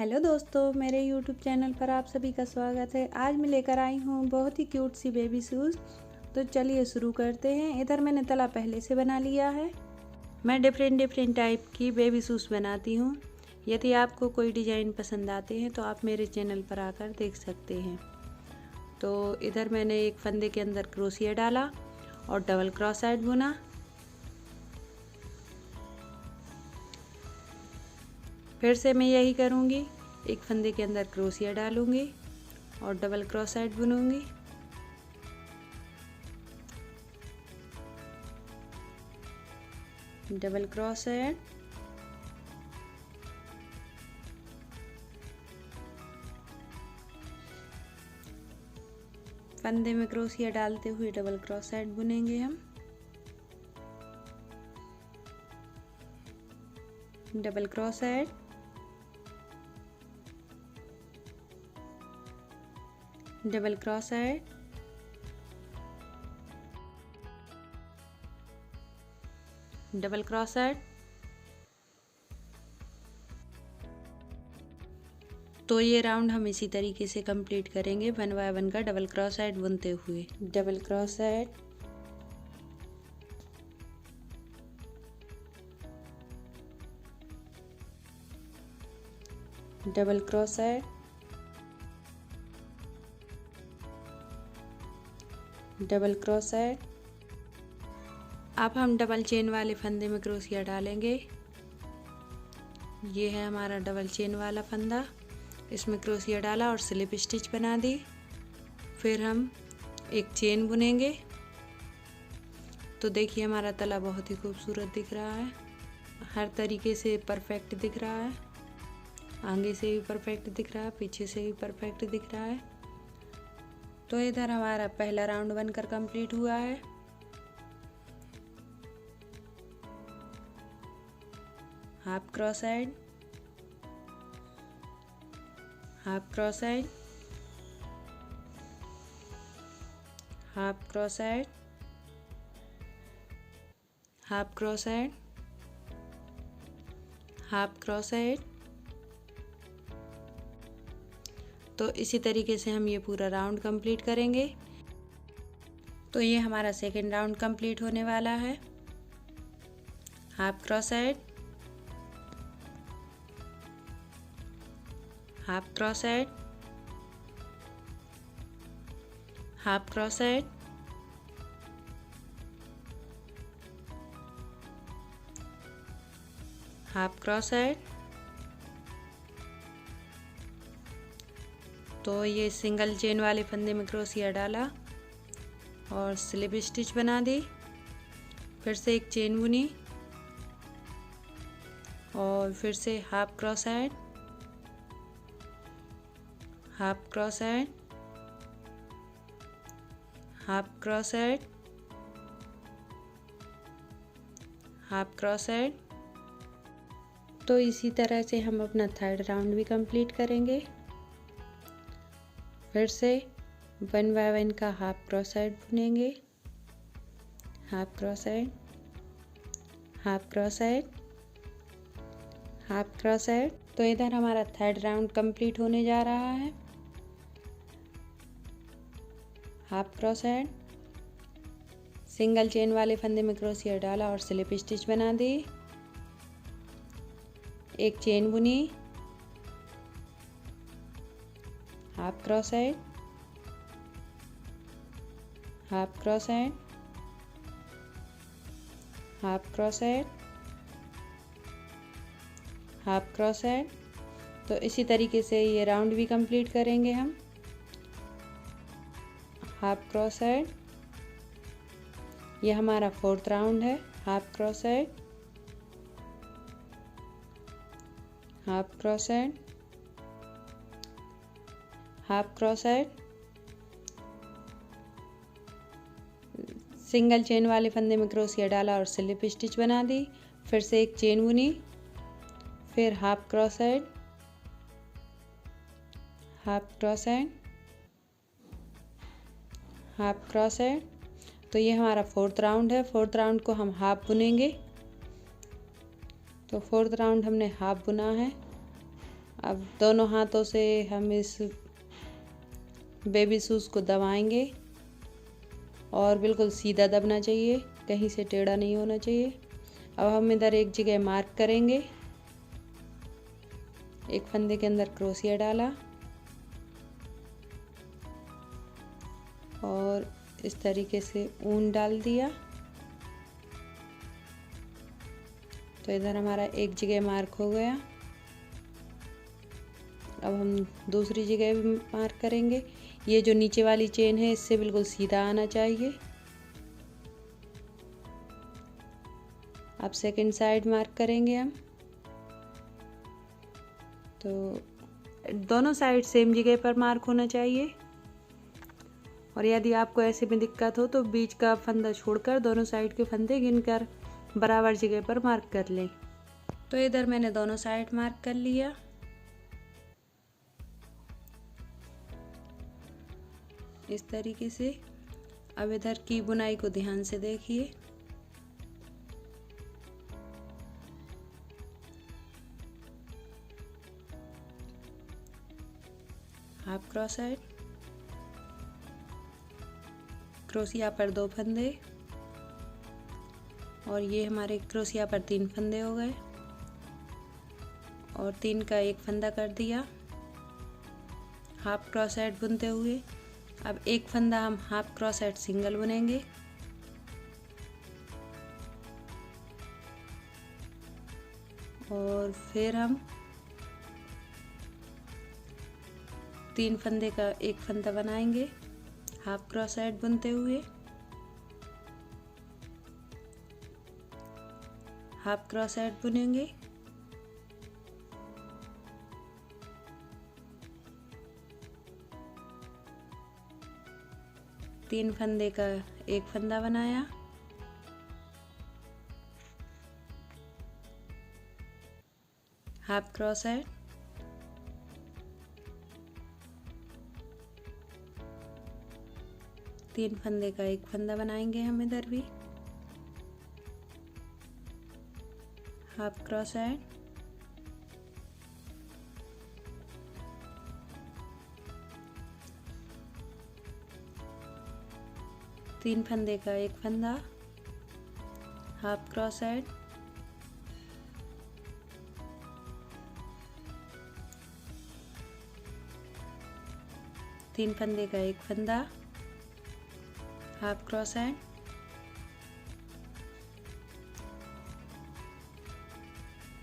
Hello दोस्तों, मेरे YouTube channel पर आप सभी का स्वागत है। आज मैं लेकर आई हूँ बहुत ही क्यूट सी बेबी शूज़। तो चलिए शुरू करते हैं। इधर मैंने तला पहले से बना लिया है। मैं डिफरेंट टाइप की बेबी शूज़ बनाती हूँ। यदि आपको कोई डिज़ाइन पसंद आते हैं तो आप मेरे चैनल पर आकर देख सकते हैं। तो इधर मैंने एक फंदे के अंदर क्रोशिया डाला और डबल क्रोशेट बुना। फिर से मैं यही करूँगी, एक फंदे के अंदर क्रोशिया डालूँगी और डबल क्रोशेट बुनूँगी। डबल क्रोशेट, फंदे में क्रोशिया डालते हुए डबल क्रोशेट बुनेंगे हम। Double crochet, double crochet, double crochet. तो ये राउंड हम इसी तरीके से कंप्लीट करेंगे, 1 बाय 1 का डबल क्रोशेट बुनते हुए। Double crochet, double crochet, double crochet. अब हम डबल चेन वाले फंदे में क्रोशिया डालेंगे। ये है हमारा डबल चेन वाला फंदा। इसमें क्रोशिया डाला और स्लिप स्टिच बना दी। फिर हम एक चेन बुनेंगे। तो देखिए हमारा तला बहुत ही खूबसूरत दिख रहा है, हर तरीके से परफेक्ट दिख रहा है। आगे से भी परफेक्ट दिख रहा है, पीछे से भी परफेक्ट दिख रहा है। तो इधर हमारा पहला राउंड बनकर कंप्लीट हुआ है। Half crochet, half crochet, half crochet, half crochet, half crochet. तो इसी तरीके से हम ये पूरा राउंड कंप्लीट करेंगे। तो ये हमारा सेकेंड राउंड कंप्लीट होने वाला है। Half crochet, half crochet, half crochet, half crochet. तो ये सिंगल चेन वाले फंदे में क्रोशिया डाला और स्लिप स्टिच बना दी। फिर से एक चेन बुनी और फिर से half crochet, half crochet, half crochet, half crochet. तो इसी तरह से हम अपना थर्ड राउंड भी कंप्लीट करेंगे। फिर से 1 बाय 1 का हाफ क्रोशेट बुनेंगे। Half crochet, half crochet, half crochet. तो इधर हमारा थर्ड राउंड कंप्लीट होने जा रहा है। हाफ क्रोशेट, सिंगल चेन वाले फंदे में क्रोशिया डाला और स्लिप स्टिच बना दी। एक चेन बुनी, half crochet, half crochet, half crochet, half crochet. तो इसी तरीके से ये राउंड भी कंप्लीट करेंगे हम। हाफ क्रोशेट, ये हमारा फोर्थ राउंड है। Half crochet, half crochet, half crochet. Single chain वाले फंदे में क्रोशिया डाला और स्लिप स्टिच बना दी। फिर से एक चेन बुनी, फिर half crochet, half crochet, half crochet. तो ये हमारा फोर्थ राउंड है। फोर्थ राउंड को हम हाफ बुनेंगे। तो फोर्थ राउंड हमने हाफ बुना है। अब दोनों हाथों से हम इस बेबी शूज़ को दबाएंगे और बिल्कुल सीधा दबना चाहिए, कहीं से टेढ़ा नहीं होना चाहिए। अब हम इधर एक जगह मार्क करेंगे, एक फंदे के अंदर क्रोशिया डाला और इस तरीके से ऊन डाल दिया। तो इधर हमारा एक जगह मार्क हो गया। अब हम दूसरी जगह भी मार्क करेंगे। ये जो नीचे वाली चेन है इससे बिल्कुल सीधा आना चाहिए। अब सेकंड साइड मार्क करेंगे हम। तो दोनों साइड सेम जगह पर मार्क होना चाहिए। और यदि आपको ऐसे में दिक्कत हो तो बीच का फंदा छोड़कर दोनों साइड के फंदे गिनकर बराबर जगह पर मार्क कर लें। तो इधर मैंने दोनों साइड मार्क कर लिया। इस तरीके से। अब इधर की बुनाई को ध्यान से देखिए। हाफ क्रोशेट, क्रोशिया पर 2 फंदे और ये हमारे क्रोशिया पर 3 फंदे हो गए और 3 का एक फंदा कर दिया हाफ क्रोशेट बुनते हुए। अब एक फंदा हम हाफ क्रोशेट सिंगल बुनेंगे। और फिर हम 3 फंदे का एक फंदा बनाएंगे हाफ क्रोशेट बुनते हुए। हाफ क्रोशेट बुनेंगे। तीन फंदे का एक फंदा बनाया। हाफ क्रोशेट, तीन फंदे का एक फंदा बनाएंगे हम इधर भी। हाफ क्रोशेट, तीन फंदे का एक फंदा। हाफ क्रोशेट, तीन फंदे का एक फंदा। Half crochet,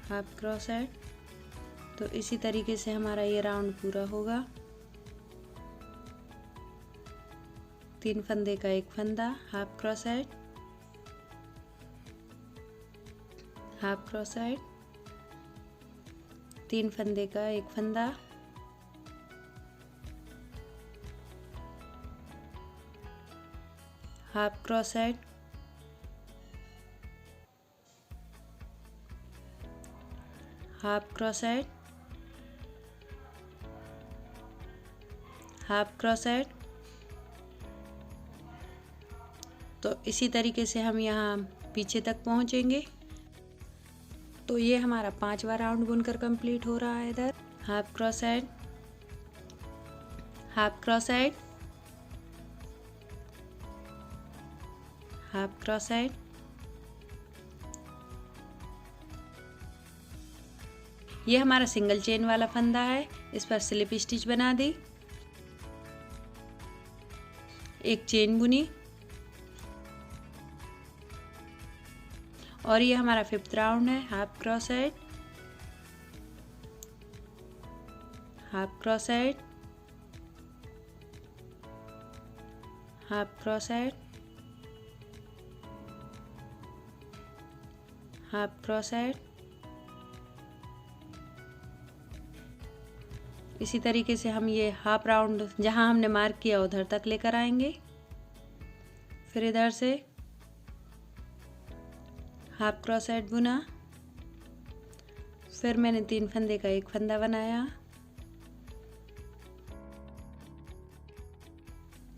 half crochet. तो इसी तरीके से हमारा ये राउंड पूरा होगा। तीन फंदे का एक फंदा, हाफ क्रोशेट, हाफ क्रोशेट, तीन फंदे का एक फंदा, half crochet, half crochet, half crochet. तो इसी तरीके से हम यहाँ पीछे तक पहुँचेंगे। तो ये हमारा 5वां राउंड बुनकर कंप्लीट हो रहा है। इधर half crochet, half crochet, half crochet, ये हमारा सिंगल चेन वाला फंदा है। इस पर स्लिप स्टिच बना दी, एक चेन बुनी और ये हमारा 5th राउंड है। Half crochet, half crochet, half crochet, half crochet. इसी तरीके से हम ये हाफ राउंड जहाँ हमने मार्क किया उधर तक लेकर आएंगे। फिर इधर से हाफ क्रोशेट बुना, फिर मैंने तीन फंदे का एक फंदा बनाया,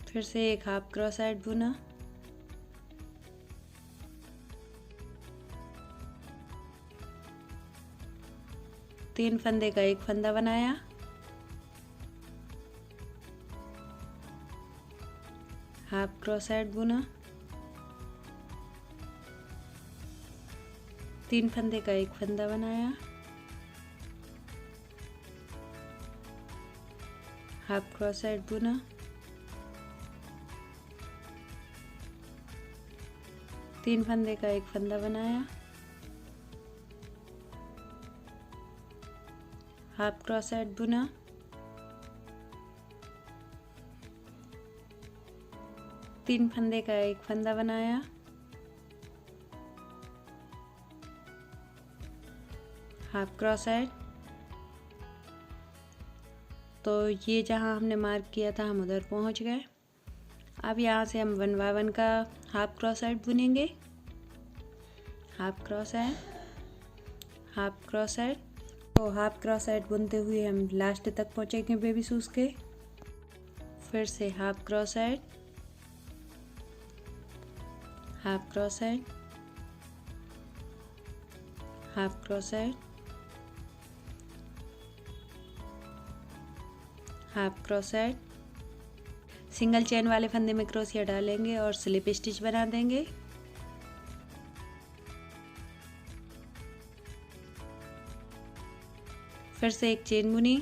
फिर से एक हाफ क्रोशेट बुना, 3 फंदे का एक फंदा बनाया, हाफ क्रोशेट बुना, 3 फंदे का एक फंदा बनाया, हाफ क्रोशेट बुना, 3 फंदे का एक फंदा बनाया, हाफ क्रोशेट बुना, 3 फंदे का एक फंदा बनाया, हाफ क्रोशेट। तो ये जहाँ हमने मार्क किया था हम उधर पहुँच गए। अब यहाँ से हम 1 बाय 1 का हाफ क्रोशेट बुनेंगे, हाफ क्रोशेट, हाफ क्रोशेट। तो हाफ क्रोशेट बुनते हुए हम लास्ट तक पहुँचेंगे बेबी शूज़ के। फिर से half crochet, half crochet, half crochet, half crochet. Single chain वाले फंदे में क्रोशिया डालेंगे और स्लिप स्टिच बना देंगे। फिर से एक चेन बुनी,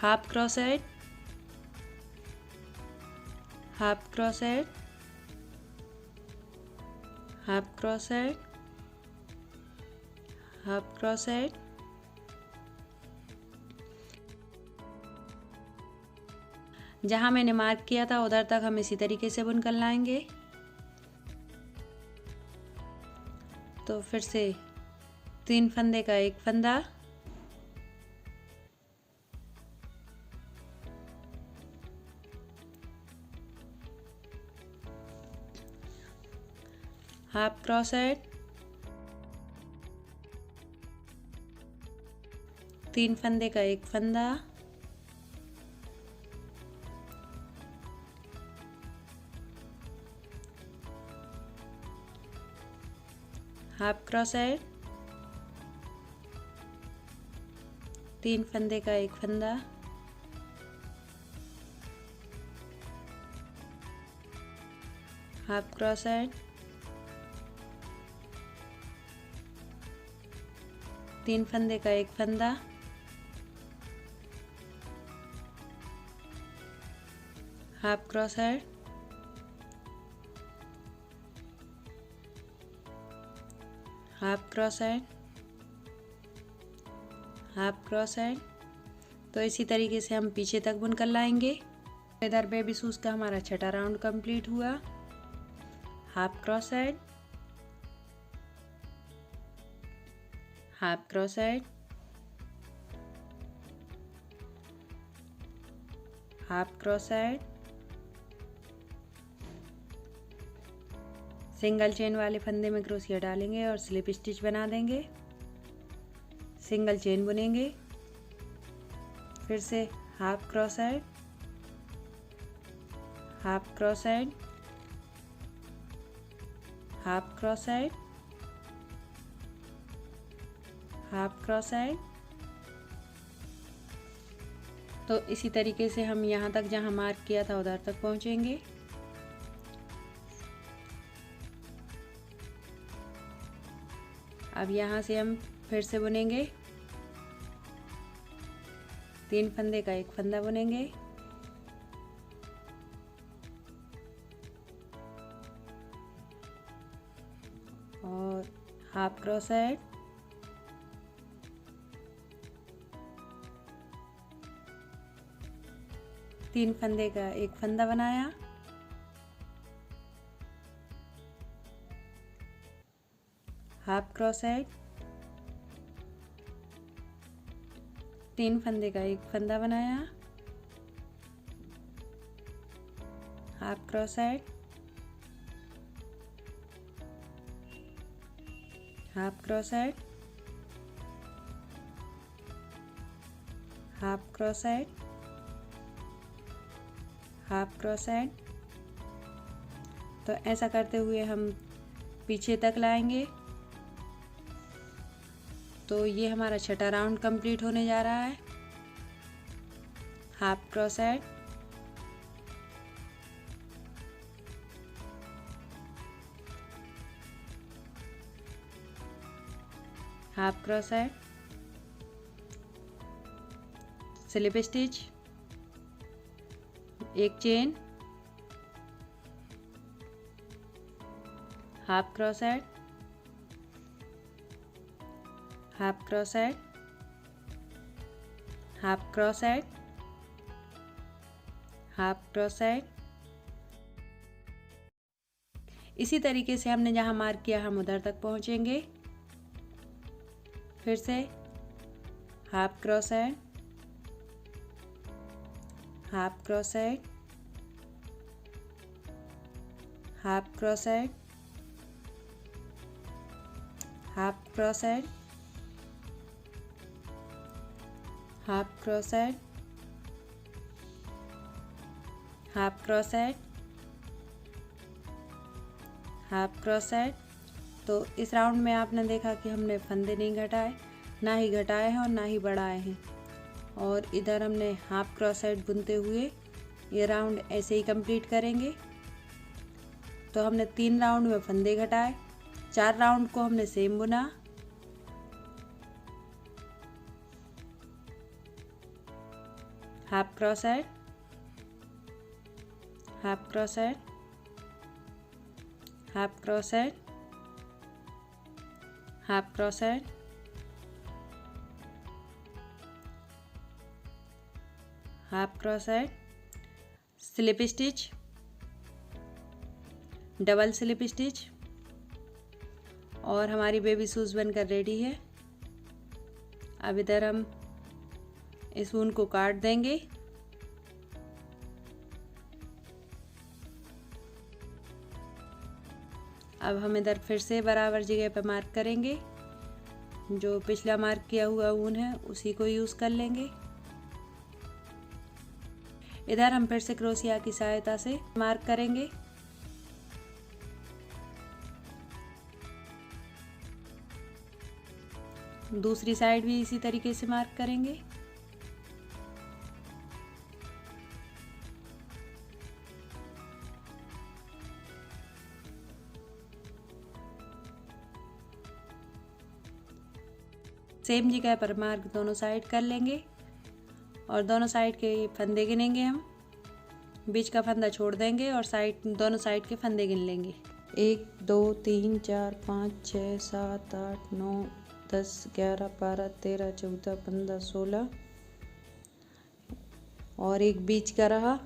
half crochet, half crochet, half crochet, half crochet. जहाँ मैंने मार्क किया था उधर तक हम इसी तरीके से बुनकर लाएंगे। तो फिर से 3 फंदे का एक फंदा, हाफ क्रोशेट, 3 फंदे का एक फंदा, हाफ क्रोशेट, 3 फंदे का एक फंदा, हाफ क्रोशेट, 3 फंदे का एक फंदा, half crochet, half crochet, half crochet. तो इसी तरीके से हम पीछे तक बुनकर लाएंगे। इधर बेबी शूज का हमारा छठा राउंड कंप्लीट हुआ। Half crochet, half crochet, half crochet, single chain वाले फंदे में क्रोशिया डालेंगे और स्लिप स्टिच बना देंगे। सिंगल चेन बुनेंगे, फिर से half crochet, half crochet, half crochet, half crochet. तो इसी तरीके से हम यहाँ तक जहाँ मार्क किया था उधर तक पहुँचेंगे। अब यहाँ से हम फिर से बुनेंगे, 3 फंदे का एक फंदा बुनेंगे, और हाफ क्रोशेट, तीन फंदे का एक फंदा बनाया, हाफ क्रोशेट, 3 फंदे का एक फंदा बनाया, half crochet, half crochet, half crochet, half crochet. तो ऐसा करते हुए हम पीछे तक लाएंगे। तो ये हमारा छठा राउंड कंप्लीट होने जा रहा है। Half crochet, half crochet, slip stitch, एक chain, half crochet, half crochet, half crochet, half crochet. इसी तरीके से हमने जहाँ मार्क किया हम उधर तक पहुँचेंगे। फिर से half crochet, half crochet, half crochet, half crochet, half crochet, half crochet, half crochet. तो इस राउंड में आपने देखा कि हमने फंदे नहीं घटाए, ना ही घटाए हैं और ना ही बढ़ाए हैं। और इधर हमने हाफ क्रोशेट बुनते हुए ये राउंड ऐसे ही कंप्लीट करेंगे। तो हमने 3 राउंड में फंदे घटाए, 4 राउंड को हमने सेम बुना। Half crochet, half crochet, half crochet, half crochet, half crochet, slip stitch, double slip stitch. और हमारी बेबी शूज़ बनकर रेडी है। अब इधर हम इस ऊन को काट देंगे। अब हम इधर फिर से बराबर जगह पर मार्क करेंगे। जो पिछला मार्क किया हुआ ऊन है उसी को यूज़ कर लेंगे। इधर हम फिर से क्रोशिया की सहायता से मार्क करेंगे। दूसरी साइड भी इसी तरीके से मार्क करेंगे। सेम जगह पर मार्क दोनों साइड कर लेंगे और दोनों साइड के फंदे गिनेंगे हम। बीच का फंदा छोड़ देंगे और दोनों साइड के फंदे गिन लेंगे। 1 2 3 4 5 6 7 8 9 10 11 12 13 14 15 16 और एक बीच का रहा,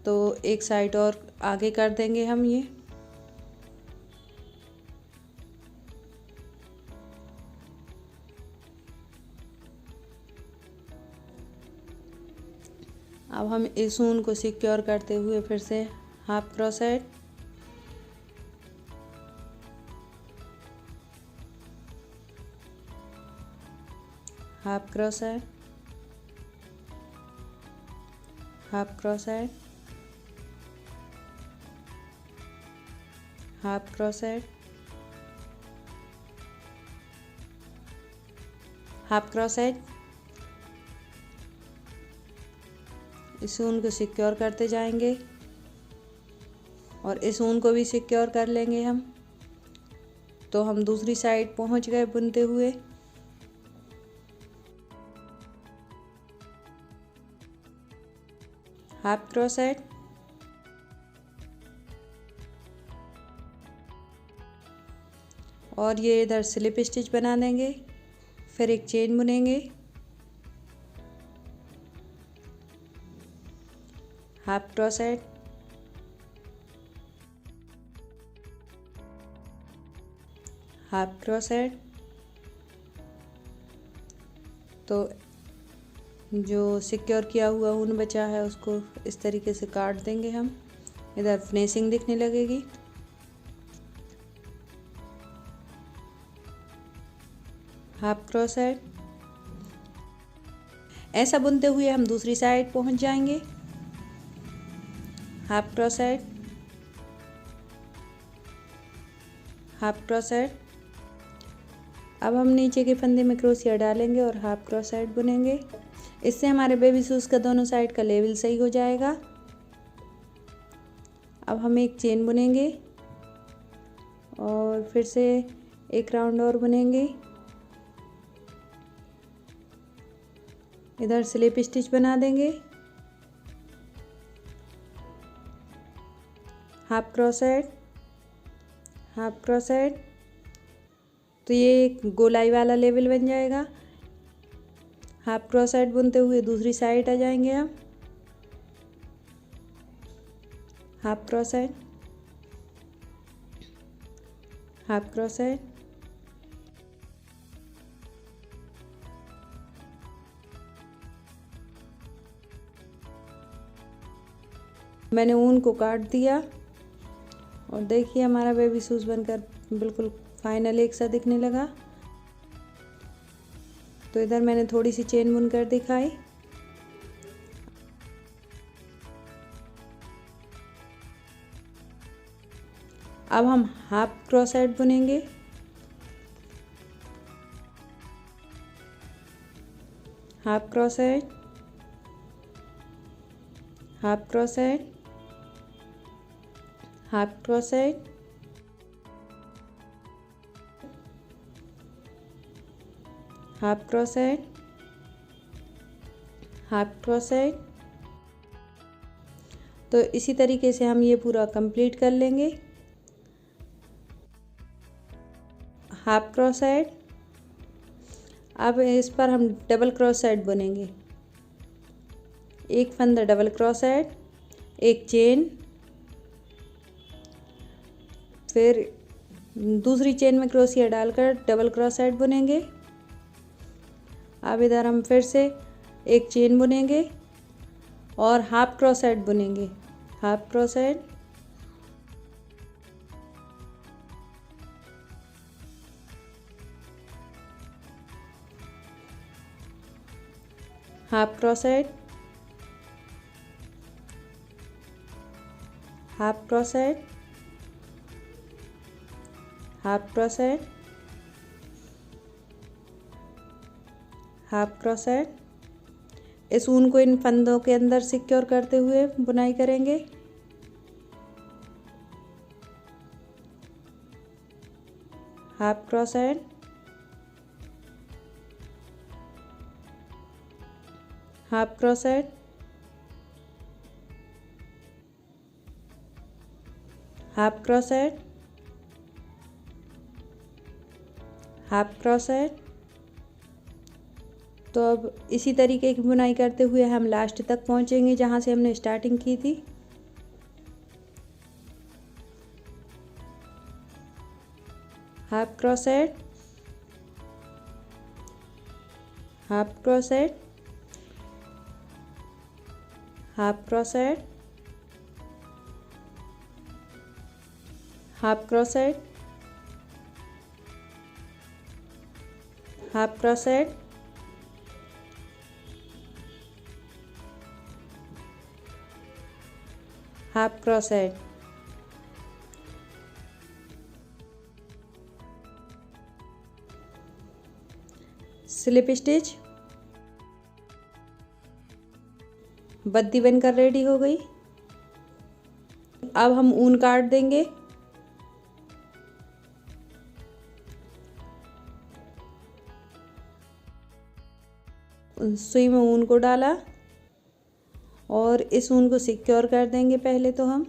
तो एक साइड और आगे कर देंगे हम ये। अब हम इस ऊन को सिक्योर करते हुए फिर से half crochet, half crochet, half crochet, half crochet, half crochet. इस ऊन को सिक्योर करते जाएंगे और इस ऊन को भी सिक्योर कर लेंगे हम। तो हम दूसरी साइड पहुंच गए बुनते हुए। हाफ क्रोशेट, और ये इधर स्लिप स्टिच बना देंगे। फिर एक चेन बुनेंगे, हाफ क्रोशेट, हाफ क्रोशेट। तो जो सिक्योर किया हुआ ऊन बचा है उसको इस तरीके से काट देंगे हम। इधर फिनिशिंग दिखने लगेगी। Half crochet. ऐसा बुनते हुए हम दूसरी साइड पहुंच जाएंगे। हाफ क्रोशेट, हाफ क्रोशेट, अब हम नीचे के फंदे में क्रोशिया डालेंगे और हाफ क्रॉस साइड बुनेंगे। इससे हमारे बेबी शूज़ का दोनों साइड का लेवल सही हो जाएगा। अब हम एक चेन बुनेंगे और फिर से एक राउंड और बुनेंगे। इधर स्लिप स्टिच बना देंगे, हाफ क्रोशेट, हाफ क्रोशेट। तो ये एक गोलाई वाला लेवल बन जाएगा। हाफ क्रोशेट बुनते हुए दूसरी साइड आ जाएंगे हम। हाफ क्रोशेट, हाफ क्रोशेट, मैंने ऊन को काट दिया और देखिए हमारा बेबी शूज़ बनकर बिल्कुल फाइनल एक सा दिखने लगा। तो इधर मैंने थोड़ी सी चेन बुनकर दिखाई। अब हम हाफ क्रोशेट बुनेंगे। Half crochet, half crochet, half crochet, half crochet, half crochet. तो इसी तरीके से हम ये पूरा कंप्लीट कर लेंगे। Half crochet. अब इस पर हम डबल क्रोशेट बुनेंगे। एक फंदा डबल क्रोशेट, एक चेन, फिर दूसरी चेन में क्रोशिया डालकर डबल क्रोशेट बुनेंगे। अब इधर हम फिर से एक चेन बुनेंगे और हाफ क्रोशेट बुनेंगे। Half crochet, half crochet, half crochet, half crochet, half crochet. इस ऊन को इन फंदों के अंदर सिक्योर करते हुए बुनाई करेंगे। Half crochet, half crochet, half crochet, half crochet. तो अब इसी तरीके की बुनाई करते हुए हम लास्ट तक पहुंचेंगे जहां से हमने स्टार्टिंग की थी। Half crochet, half crochet, half crochet, half crochet, half crochet, half crochet. Slip stitch. Baddi बनकर रेडी हो गई। अब हम ऊन काट देंगे। सुई में ऊन को डाला और इस ऊन को सिक्योर कर देंगे पहले तो हम।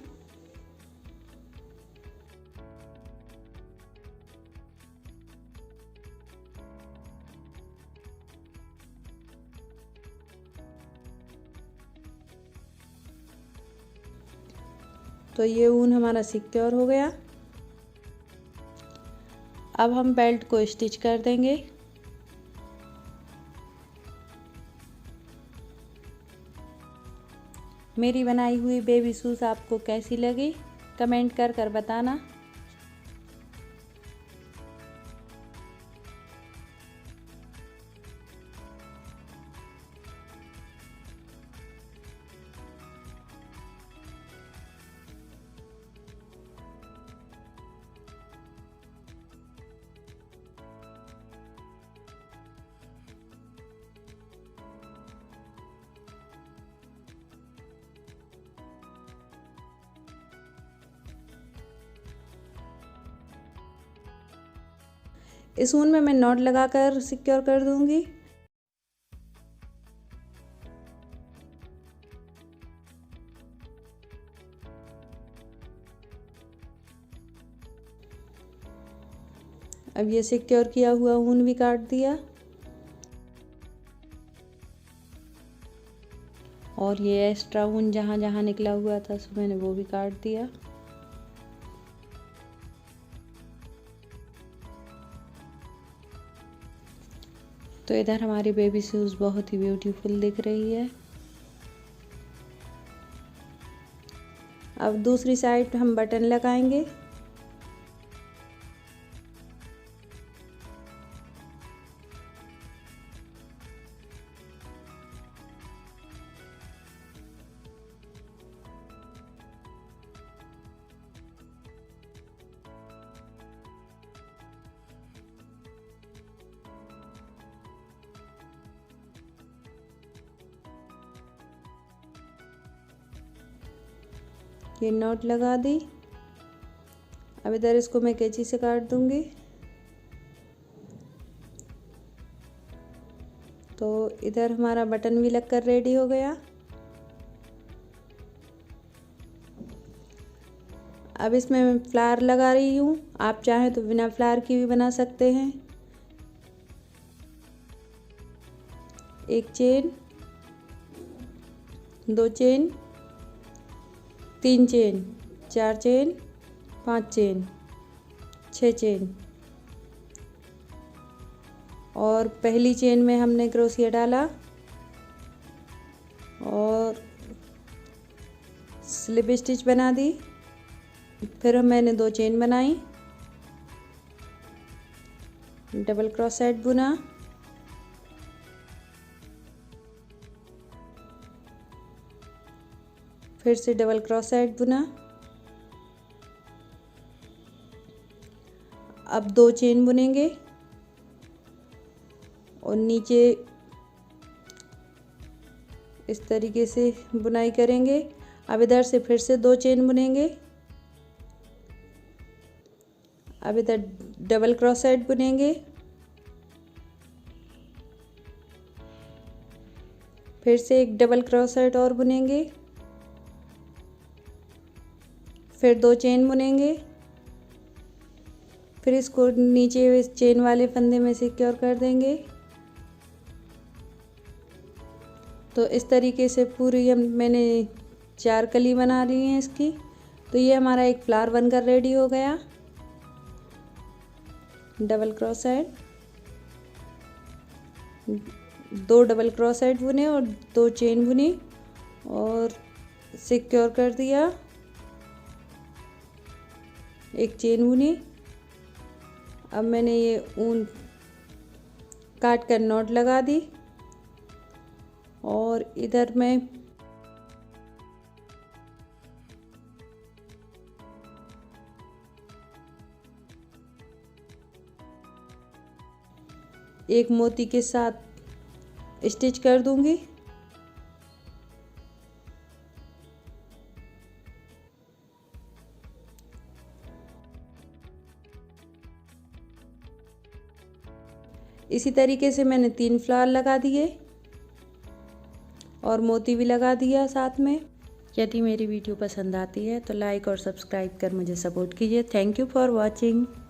तो ये ऊन हमारा सिक्योर हो गया। अब हम बेल्ट को स्टिच कर देंगे। मेरी बनाई हुई बेबी शूज़ आपको कैसी लगी कमेंट कर बताना। इस ऊन में मैं नॉट लगाकर सिक्योर कर दूंगी। अब ये सिक्योर किया हुआ ऊन भी काट दिया और ये एक्स्ट्रा ऊन जहाँ जहाँ निकला हुआ था सो मैंने वो भी काट दिया। तो इधर हमारी बेबी शूज़ बहुत ही ब्यूटीफुल दिख रही है। अब दूसरी साइड हम बटन लगाएंगे। ये नॉट लगा दी। अब इधर इसको मैं कैंची से काट दूंगी। तो इधर हमारा बटन भी लगकर रेडी हो गया। अब इसमें मैं फ्लावर लगा रही हूँ। आप चाहें तो बिना फ्लावर की भी बना सकते हैं। एक chain, 2 chain, 3 chain, 4 chain, 5 chain, 6 chain और पहली चेन में हमने क्रोशिया डाला और स्लिप स्टिच बना दी। फिर मैंने 2 चेन बनाई, डबल क्रोशेट बुना, फिर से डबल क्रोशेट बुना। अब 2 चेन बुनेंगे और नीचे इस तरीके से बुनाई करेंगे। अब इधर से फिर से 2 चेन बुनेंगे। अब इधर डबल क्रोशेट बुनेंगे, फिर से एक डबल क्रोशेट और बुनेंगे, फिर 2 चेन बुनेंगे, फिर इसको नीचे इस चेन वाले फंदे में सिक्योर कर देंगे। तो इस तरीके से पूरी मैंने 4 कली बना ली है इसकी। तो ये हमारा एक फ्लावर बनकर रेडी हो गया। डबल क्रोशेट, 2 डबल क्रोशेट बुने और 2 चेन बुनी और सिक्योर कर दिया। एक चेन बुनी। अब मैंने ये ऊन काट कर नॉट लगा दी और इधर मैं एक मोती के साथ स्टिच कर दूंगी। इसी तरीके से मैंने 3 फ्लावर लगा दिए और मोती भी लगा दिया साथ में। यदि मेरी वीडियो पसंद आती है तो लाइक और सब्सक्राइब कर मुझे सपोर्ट कीजिए। Thank you for watching.